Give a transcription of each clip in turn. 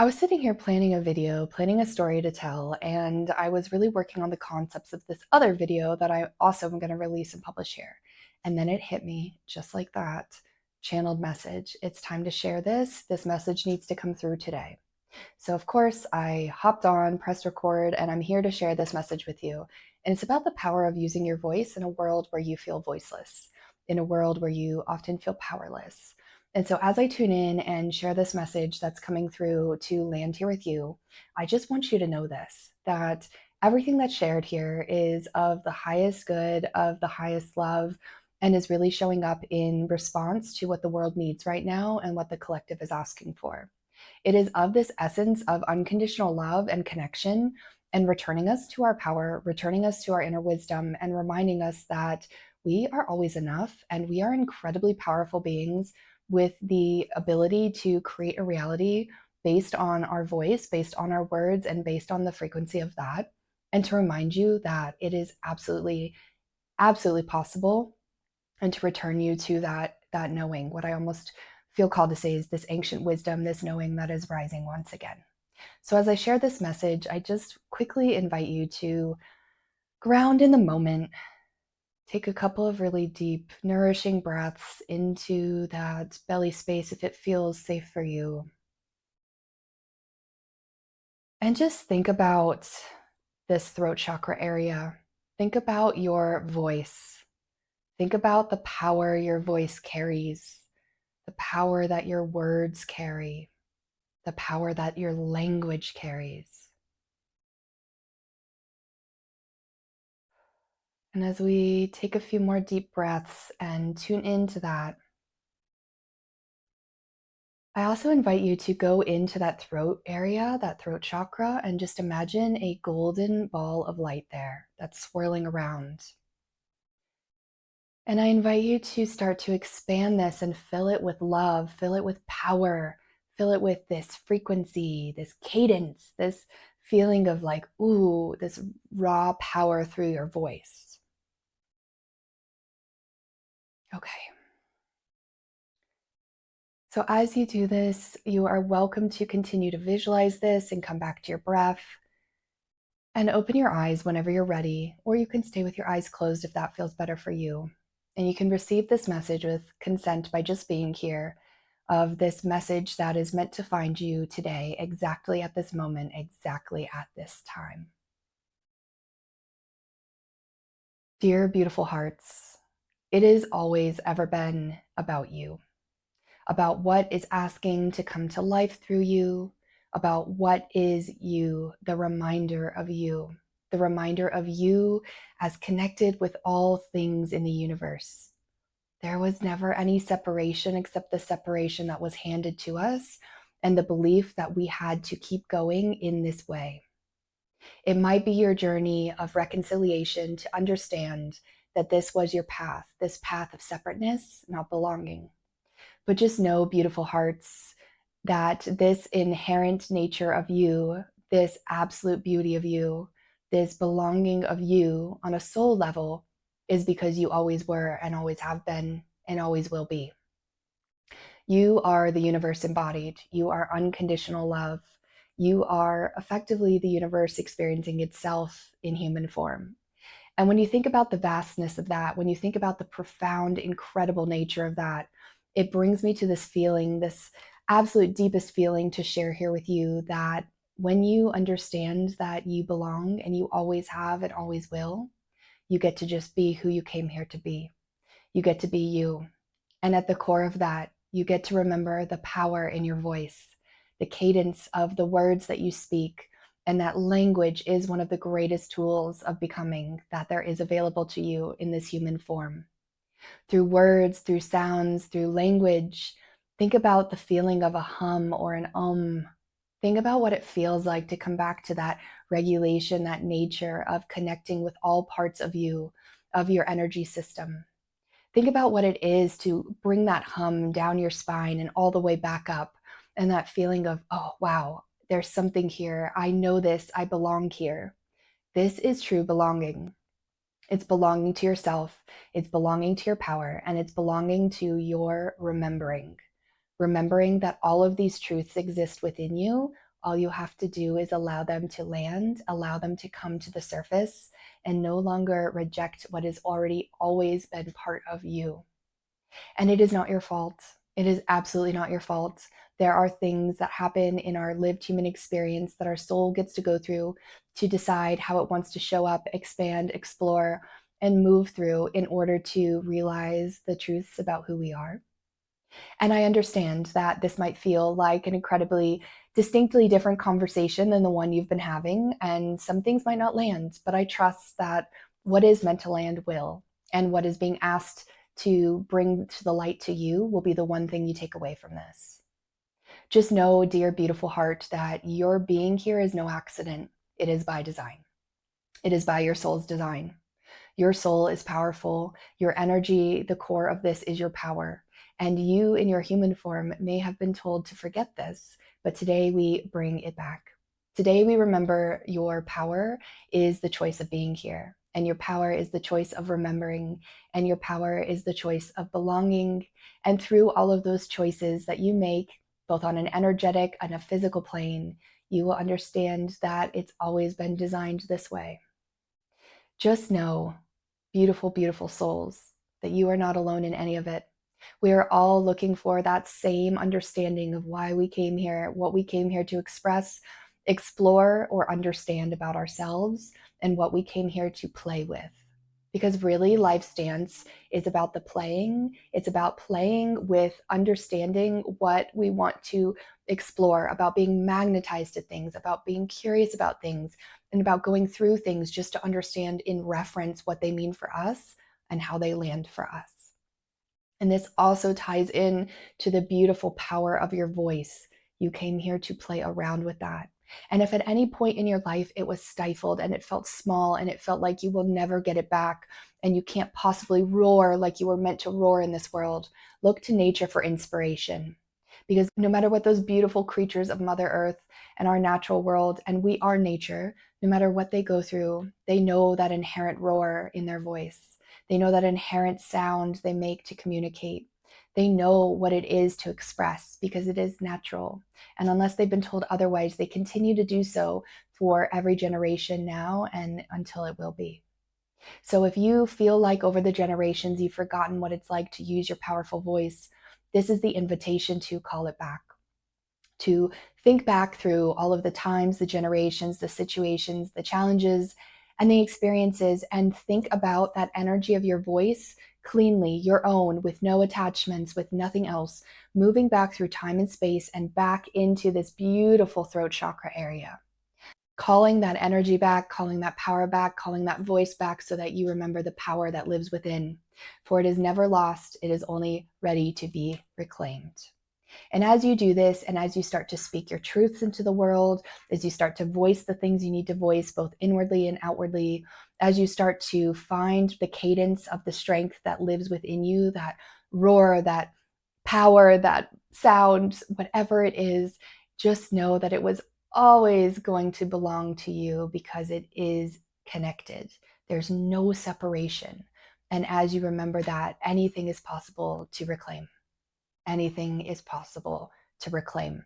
I was sitting here planning a video, planning a story to tell, and I was really working on the concepts of this other video that I also am going to release and publish here. And then it hit me just like that. Channeled message. It's time to share this. This message needs to come through today. So, of course, I hopped on, pressed record, and I'm here to share this message with you. And it's about the power of using your voice in a world where you feel voiceless, in a world where you often feel powerless. And so, as I tune in and share this message that's coming through to land here with you, I just want you to know this, that everything that's shared here is of the highest good, of the highest love, and is really showing up in response to what the world needs right now and what the collective is asking for. It is of this essence of unconditional love and connection and returning us to our power, returning us to our inner wisdom, and reminding us that we are always enough and we are incredibly powerful beings with the ability to create a reality based on our voice, based on our words, and based on the frequency of that. And to remind you that it is absolutely, absolutely possible, and to return you to that knowing, what I almost feel called to say is this ancient wisdom, this knowing that is rising once again. So as I share this message, I just quickly invite you to ground in the moment. Take a couple of really deep, nourishing breaths into that belly space if it feels safe for you. And just think about this throat chakra area. Think about your voice. Think about the power your voice carries, the power that your words carry, the power that your language carries. And as we take a few more deep breaths and tune into that, I also invite you to go into that throat area, that throat chakra, and just imagine a golden ball of light there that's swirling around. And I invite you to start to expand this and fill it with love, fill it with power, fill it with this frequency, this cadence, this feeling of like, ooh, this raw power through your voice. Okay. So as you do this, you are welcome to continue to visualize this and come back to your breath. And open your eyes whenever you're ready, or you can stay with your eyes closed if that feels better for you. And you can receive this message with consent by just being here, of this message that is meant to find you today, exactly at this moment, exactly at this time. Dear beautiful hearts, it is always ever been about you, about what is asking to come to life through you, about what is you, the reminder of you, the reminder of you as connected with all things in the universe. There was never any separation except the separation that was handed to us and the belief that we had to keep going in this way. It might be your journey of reconciliation to understand that this was your path, this path of separateness, not belonging. But just know, beautiful hearts, that this inherent nature of you, this absolute beauty of you, this belonging of you on a soul level is because you always were and always have been and always will be. You are the universe embodied. You are unconditional love. You are effectively the universe experiencing itself in human form. And when you think about the vastness of that, when you think about the profound, incredible nature of that, it brings me to this feeling, this absolute deepest feeling to share here with you, that when you understand that you belong and you always have and always will, you get to just be who you came here to be. You get to be you. And at the core of that, you get to remember the power in your voice, the cadence of the words that you speak, and that language is one of the greatest tools of becoming that there is available to you in this human form. Through words, through sounds, through language, think about the feeling of a hum or an Think about what it feels like to come back to that regulation, that nature of connecting with all parts of you, of your energy system. Think about what it is to bring that hum down your spine and all the way back up, and that feeling of, oh, wow, there's something here. I know this. I belong here. This is true belonging. It's belonging to yourself. It's belonging to your power, and it's belonging to your remembering. Remembering that all of these truths exist within you, All you have to do is allow them to land, allow them to come to the surface, and no longer reject what has already always been part of you. And it is not your fault. It is absolutely not your fault. There are things that happen in our lived human experience that our soul gets to go through to decide how it wants to show up, expand, explore, and move through in order to realize the truths about who we are. And I understand that this might feel like an incredibly distinctly different conversation than the one you've been having, and some things might not land, but I trust that what is meant to land will, and what is being asked to bring to the light to you will be the one thing you take away from this. Just know, dear beautiful heart, that your being here is no accident. It is by design. It is by your soul's design. Your soul is powerful. Your energy, the core of this, is your power. And you in your human form may have been told to forget this, but today we bring it back. Today we remember your power is the choice of being here. And your power is the choice of remembering. And your power is the choice of belonging. And through all of those choices that you make, both on an energetic and a physical plane, you will understand that it's always been designed this way. Just know, beautiful, beautiful souls, that you are not alone in any of it. We are all looking for that same understanding of why we came here, what we came here to express, explore, or understand about ourselves, and what we came here to play with. Because really, life's dance is about the playing. It's about playing with understanding what we want to explore, about being magnetized to things, about being curious about things, and about going through things just to understand in reference what they mean for us and how they land for us. And this also ties in to the beautiful power of your voice. You came here to play around with that. And if at any point in your life it was stifled and it felt small and it felt like you will never get it back and you can't possibly roar like you were meant to roar in this world, look to nature for inspiration. Because no matter what those beautiful creatures of Mother Earth and our natural world, and we are nature, no matter what they go through, they know that inherent roar in their voice. They know that inherent sound they make to communicate. They know what it is to express because it is natural. And unless they've been told otherwise, they continue to do so for every generation now and until it will be. So if you feel like over the generations you've forgotten what it's like to use your powerful voice, this is the invitation to call it back, to think back through all of the times, the generations, the situations, the challenges, and the experiences, and think about that energy of your voice cleanly, your own, with no attachments, with nothing else, moving back through time and space and back into this beautiful throat chakra area. Calling that energy back, calling that power back, calling that voice back so that you remember the power that lives within. For it is never lost, it is only ready to be reclaimed. And as you do this, and as you start to speak your truths into the world, as you start to voice the things you need to voice, both inwardly and outwardly, as you start to find the cadence of the strength that lives within you, that roar, that power, that sound, whatever it is, just know that it was always going to belong to you because it is connected. There's no separation. And as you remember that, anything is possible to reclaim. Anything is possible to reclaim.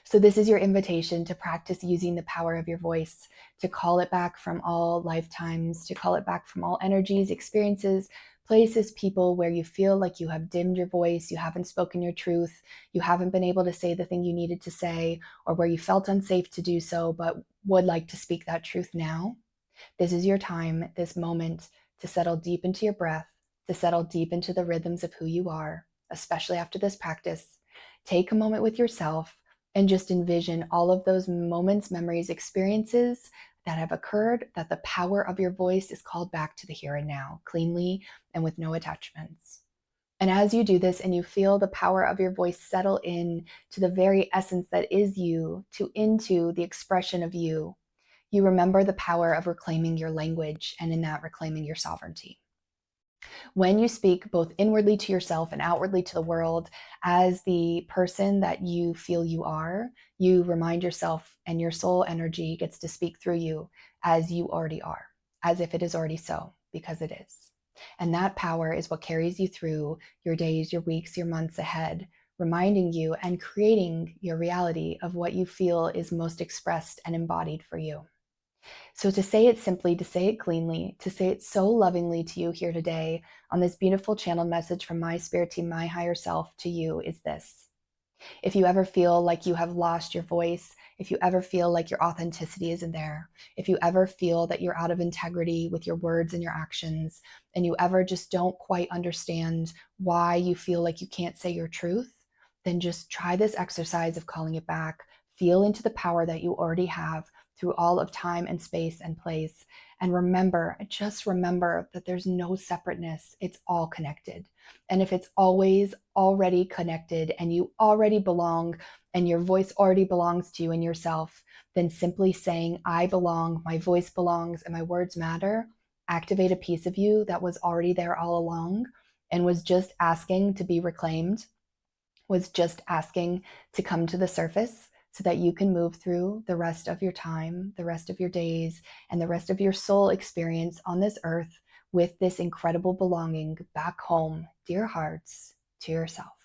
So this is your invitation to practice using the power of your voice, to call it back from all lifetimes, to call it back from all energies, experiences, places, people where you feel like you have dimmed your voice, you haven't spoken your truth, you haven't been able to say the thing you needed to say, or where you felt unsafe to do so, but would like to speak that truth now. This is your time, this moment, to settle deep into your breath, to settle deep into the rhythms of who you are, especially after this practice. Take a moment with yourself and just envision all of those moments, memories, experiences that have occurred, that the power of your voice is called back to the here and now, cleanly and with no attachments. And as you do this and you feel the power of your voice settle in to the very essence that is you, into the expression of you, you remember the power of reclaiming your language and in that reclaiming your sovereignty. When you speak both inwardly to yourself and outwardly to the world as the person that you feel you are, you remind yourself and your soul energy gets to speak through you as you already are, as if it is already so, because it is. And that power is what carries you through your days, your weeks, your months ahead, reminding you and creating your reality of what you feel is most expressed and embodied for you. So to say it simply, to say it cleanly, to say it so lovingly to you here today on this beautiful channel message from my spirit team, my higher self to you is this. If you ever feel like you have lost your voice, if you ever feel like your authenticity isn't there, if you ever feel that you're out of integrity with your words and your actions, and you ever just don't quite understand why you feel like you can't say your truth, then just try this exercise of calling it back. Feel into the power that you already have through all of time and space and place. And remember, just remember that there's no separateness. It's all connected. And if it's always already connected and you already belong and your voice already belongs to you and yourself, then simply saying, I belong, my voice belongs, and my words matter, activate a piece of you that was already there all along and was just asking to be reclaimed, was just asking to come to the surface so that you can move through the rest of your time, the rest of your days, and the rest of your soul experience on this earth with this incredible belonging back home, dear hearts, to yourself.